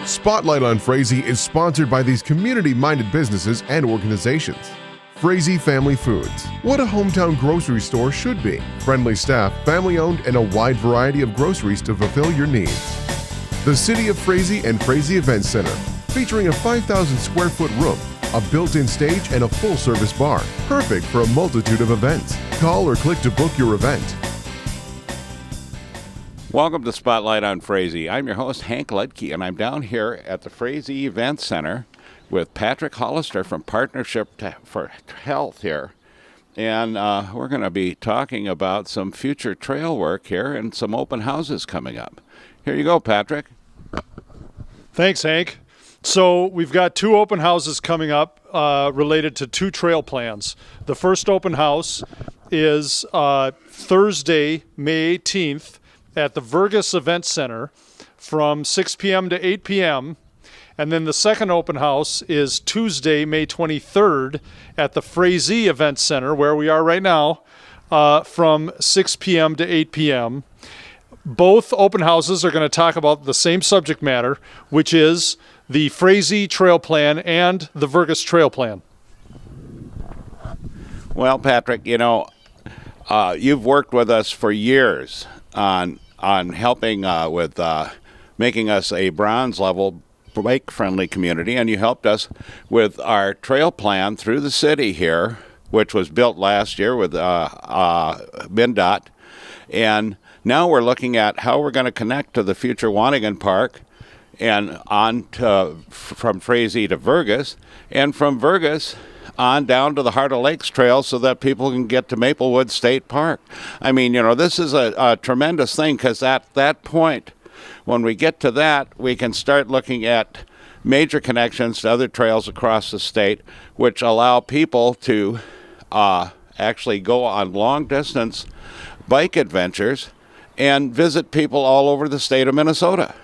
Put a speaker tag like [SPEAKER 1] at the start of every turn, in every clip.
[SPEAKER 1] Spotlight on Frazee is sponsored by these community-minded businesses and organizations. Frazee Family Foods. What a hometown grocery store should be. Friendly staff, family-owned, and a wide variety of groceries to fulfill your needs. The City of Frazee and Frazee Event Center, featuring a 5,000 square foot room, a built-in stage, and a full-service bar. Perfect for a multitude of events. Call or click to book your event.
[SPEAKER 2] Welcome to Spotlight on Frazee. I'm your host, Hank Ledke, and I'm down here at the Frazee Event Center with Patrick Hollister from Partnership for Health here. And we're going to be talking about some future trail work here and some open houses coming up. Here you go, Patrick.
[SPEAKER 3] Thanks, Hank. So we've got two open houses coming up related to two trail plans. The first open house is Thursday, May 18th, at the Vergas Event Center from 6 p.m. to 8 p.m. And then the second open house is Tuesday, May 23rd at the Frazee Event Center, where we are right now, from 6 p.m. to 8 p.m. Both open houses are going to talk about the same subject matter, which is the Frazee Trail Plan and the Vergas Trail Plan.
[SPEAKER 2] Well, Patrick, you know, you've worked with us for years on helping with making us a bronze level bike-friendly community, and you helped us with our trail plan through the city here, which was built last year with MnDOT, and now we're looking at how we're going to connect to the future Wanigan Park and on to, from Frazee to Vergas, and from Vergas on down to the Heart of Lakes Trail so that people can get to Maplewood State Park. I mean, you know, this is a tremendous thing, because at that point, when we get to that, we can start looking at major connections to other trails across the state, which allow people to actually go on long-distance bike adventures and visit people all over the state of Minnesota.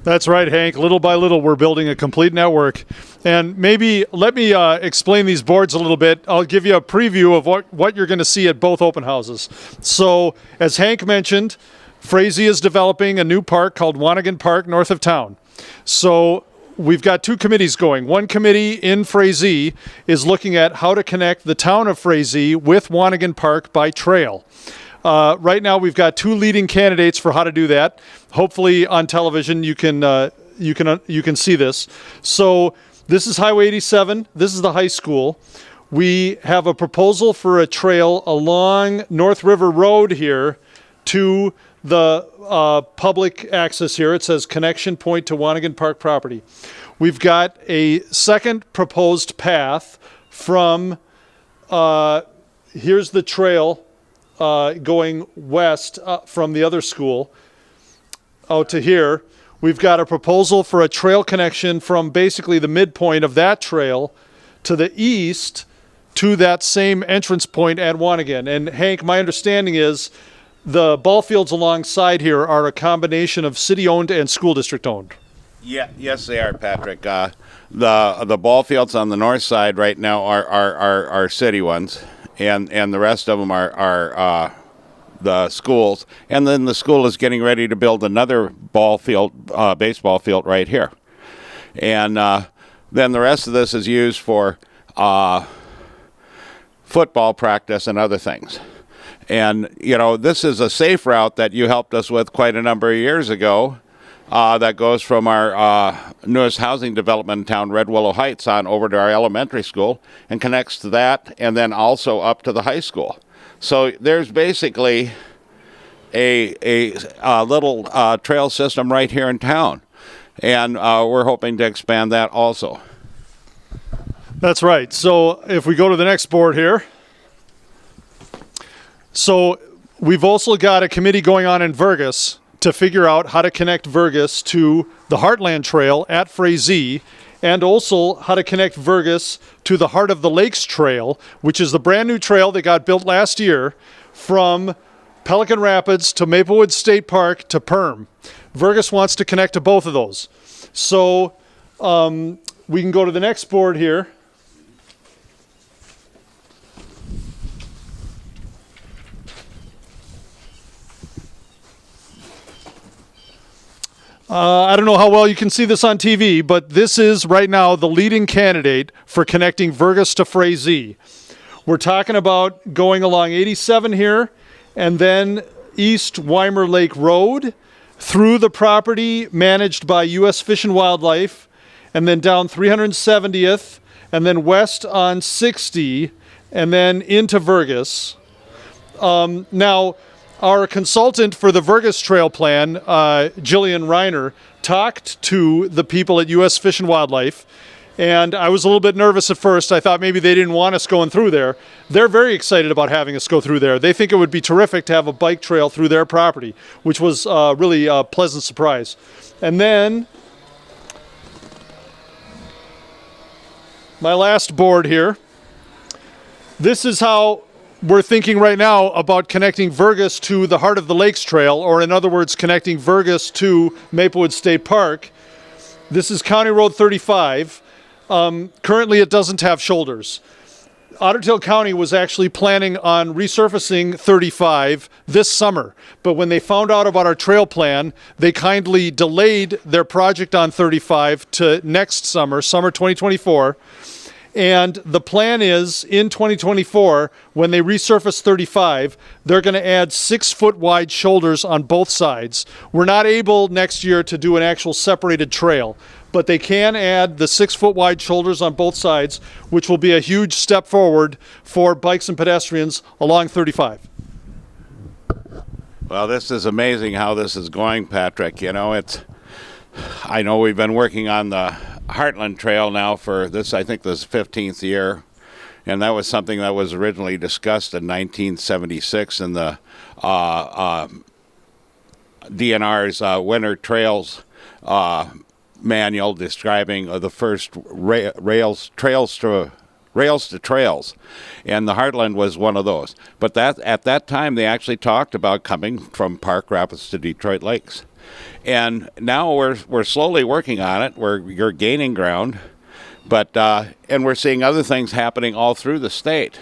[SPEAKER 3] That's right, Hank. Little by little, we're building a complete network. And maybe let me explain these boards a little bit. I'll give you a preview of what you're going to see at both open houses. So, as Hank mentioned, Frazee is developing a new park called Wanigan Park north of town. So we've got two committees going. One committee in Frazee is looking at how to connect the town of Frazee with Wanigan Park by trail. Right now, we've got two leading candidates for how to do that. Hopefully, on television, you can see this. So, this is Highway 87. This is the high school. We have a proposal for a trail along North River Road here to the public access here. It says connection point to Wanigan Park property. We've got a second proposed path from here's the trail. Going west from the other school out to here. We've got a proposal for a trail connection from basically the midpoint of that trail to the east to that same entrance point at Wanigan. And Hank, my understanding is the ball fields alongside here are a combination of city-owned and school district-owned.
[SPEAKER 2] Yeah, yes, they are, Patrick. The ball fields on the north side right now are city ones. And the rest of them are the schools. And then the school is getting ready to build another baseball field right here. And then the rest of this is used for football practice and other things. And, you know, this is a safe route that you helped us with quite a number of years ago. That goes from our newest housing development in town, Red Willow Heights, on over to our elementary school and connects to that and then also up to the high school. So there's basically a little trail system right here in town. And we're hoping to expand that also.
[SPEAKER 3] That's right. So if we go to the next board here. So we've also got a committee going on in Vergas to figure out how to connect Vergas to the Heartland Trail at Frazee, and also how to connect Vergas to the Heart of the Lakes Trail, which is the brand new trail that got built last year from Pelican Rapids to Maplewood State Park to Perm. Vergas wants to connect to both of those. So we can go to the next board here. I don't know how well you can see this on TV, but this is right now the leading candidate for connecting Vergas to Frazee. We're talking about going along 87 here and then East Weimer Lake Road through the property managed by U.S. Fish and Wildlife, and then down 370th, and then west on 60, and then into Vergas. Now, our consultant for the Vergas Trail Plan, Jillian Reiner, talked to the people at U.S. Fish and Wildlife, and I was a little bit nervous at first. I thought maybe they didn't want us going through there. They're very excited about having us go through there. They think it would be terrific to have a bike trail through their property, which was really a pleasant surprise. And then my last board here. This is how we're thinking right now about connecting Vergas to the Heart of the Lakes Trail, or in other words, connecting Vergas to Maplewood State Park. This is County Road 35. Currently, it doesn't have shoulders. Otter Tail County was actually planning on resurfacing 35 this summer, but when they found out about our trail plan, they kindly delayed their project on 35 to next summer, summer 2024. And the plan is, in 2024, when they resurface 35, they're going to add 6-foot wide shoulders on both sides. We're not able next year to do an actual separated trail, but they can add the 6-foot wide shoulders on both sides, which will be a huge step forward for bikes and pedestrians along 35.
[SPEAKER 2] Well, this is amazing how this is going, Patrick. You know, I know we've been working on the Heartland Trail now for this, I think this 15th year, and that was something that was originally discussed in 1976 in the DNR's Winter Trails manual describing the first rails to trails, and the Heartland was one of those. But at that time they actually talked about coming from Park Rapids to Detroit Lakes. And now we're slowly working on it. You're gaining ground, but and we're seeing other things happening all through the state.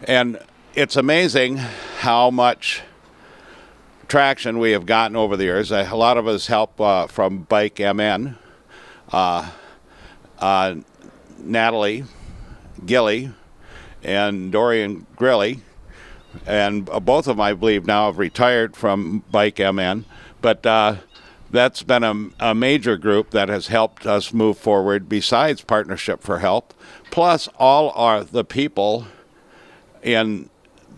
[SPEAKER 2] And it's amazing how much traction we have gotten over the years. A lot of us help from Bike MN, Natalie Gilly, and Dorian Grilly, and both of them, I believe, now have retired from Bike MN. But that's been a major group that has helped us move forward besides Partnership for Help, plus all the people in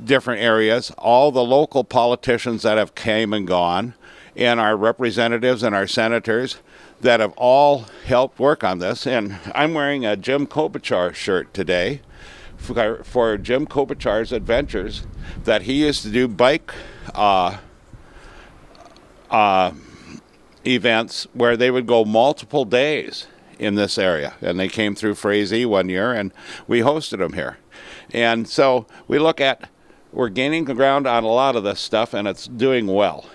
[SPEAKER 2] different areas, all the local politicians that have came and gone, and our representatives and our senators that have all helped work on this. And I'm wearing a Jim Klobuchar shirt today for Jim Klobuchar's adventures that he used to do bike events where they would go multiple days in this area. And they came through Frazee one year, and we hosted them here. And so we're gaining ground on a lot of this stuff, and it's doing well.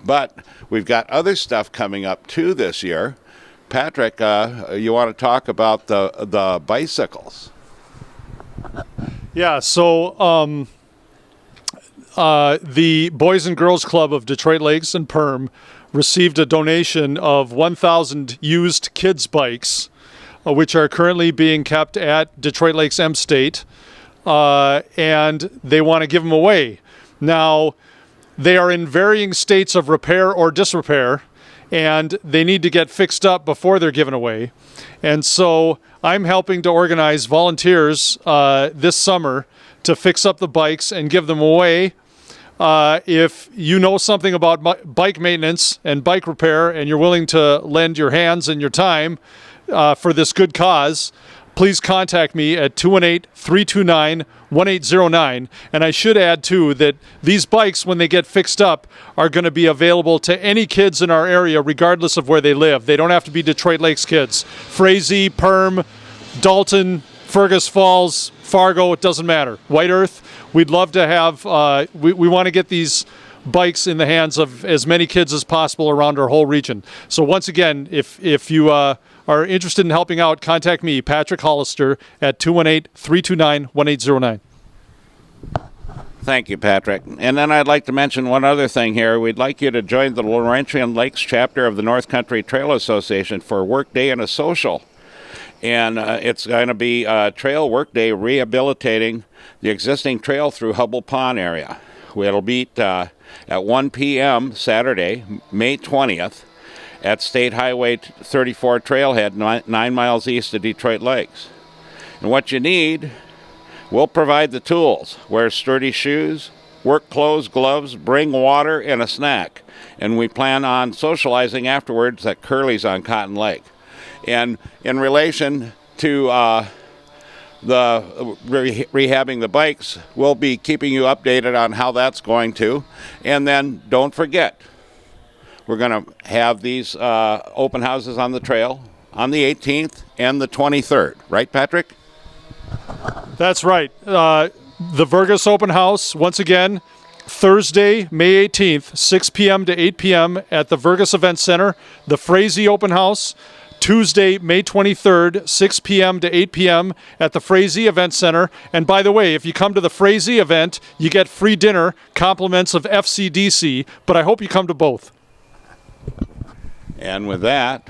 [SPEAKER 2] But we've got other stuff coming up too this year. Patrick, you want to talk about the bicycles?
[SPEAKER 3] Yeah, so the Boys and Girls Club of Detroit Lakes and Perm received a donation of 1,000 used kids' bikes, which are currently being kept at Detroit Lakes M State, and they want to give them away. Now, they are in varying states of repair or disrepair, and they need to get fixed up before they're given away. And so I'm helping to organize volunteers this summer to fix up the bikes and give them away. If you know something about bike maintenance and bike repair and you're willing to lend your hands and your time for this good cause, please contact me at 218-329-1809. And I should add, too, that these bikes, when they get fixed up, are going to be available to any kids in our area, regardless of where they live. They don't have to be Detroit Lakes kids. Frazee, Perm, Dalton, Fergus Falls, Fargo, it doesn't matter. White Earth, we'd love to have, we want to get these bikes in the hands of as many kids as possible around our whole region. So once again, if you are interested in helping out, contact me, Patrick Hollister, at 218-329-1809.
[SPEAKER 2] Thank you, Patrick. And then I'd like to mention one other thing here. We'd like you to join the Laurentian Lakes chapter of the North Country Trail Association for a work day and a social. And it's going to be a trail work day rehabilitating the existing trail through Hubble Pond area. It'll meet at 1 p.m. Saturday, May 20th, at State Highway 34 Trailhead, 9 miles east of Detroit Lakes. And what you need, we'll provide the tools. Wear sturdy shoes, work clothes, gloves, bring water, and a snack. And we plan on socializing afterwards at Curly's on Cotton Lake. And in relation to the rehabbing the bikes, we'll be keeping you updated on how that's going to. And then don't forget, we're going to have these open houses on the trail on the 18th and the 23rd. Right, Patrick?
[SPEAKER 3] That's right. The Vergas Open House, once again, Thursday, May 18th, 6 p.m. to 8 p.m. at the Vergas Event Center. The Frazee Open House, Tuesday, May 23rd, 6 p.m. to 8 p.m. at the Frazee Event Center. And by the way, if you come to the Frazee event, you get free dinner, compliments of FCDC, but I hope you come to both.
[SPEAKER 2] And with that,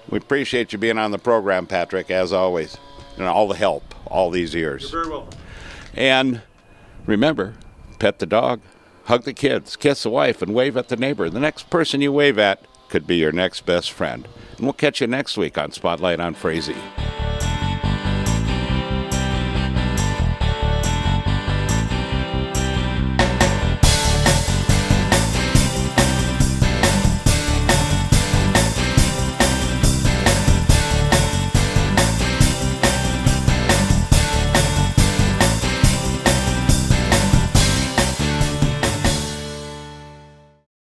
[SPEAKER 2] we appreciate you being on the program, Patrick, as always, and all the help all these years.
[SPEAKER 3] You're very welcome.
[SPEAKER 2] And remember, pet the dog, hug the kids, kiss the wife, and wave at the neighbor. The next person you wave at could be your next best friend. And we'll catch you next week on Spotlight on Frazee.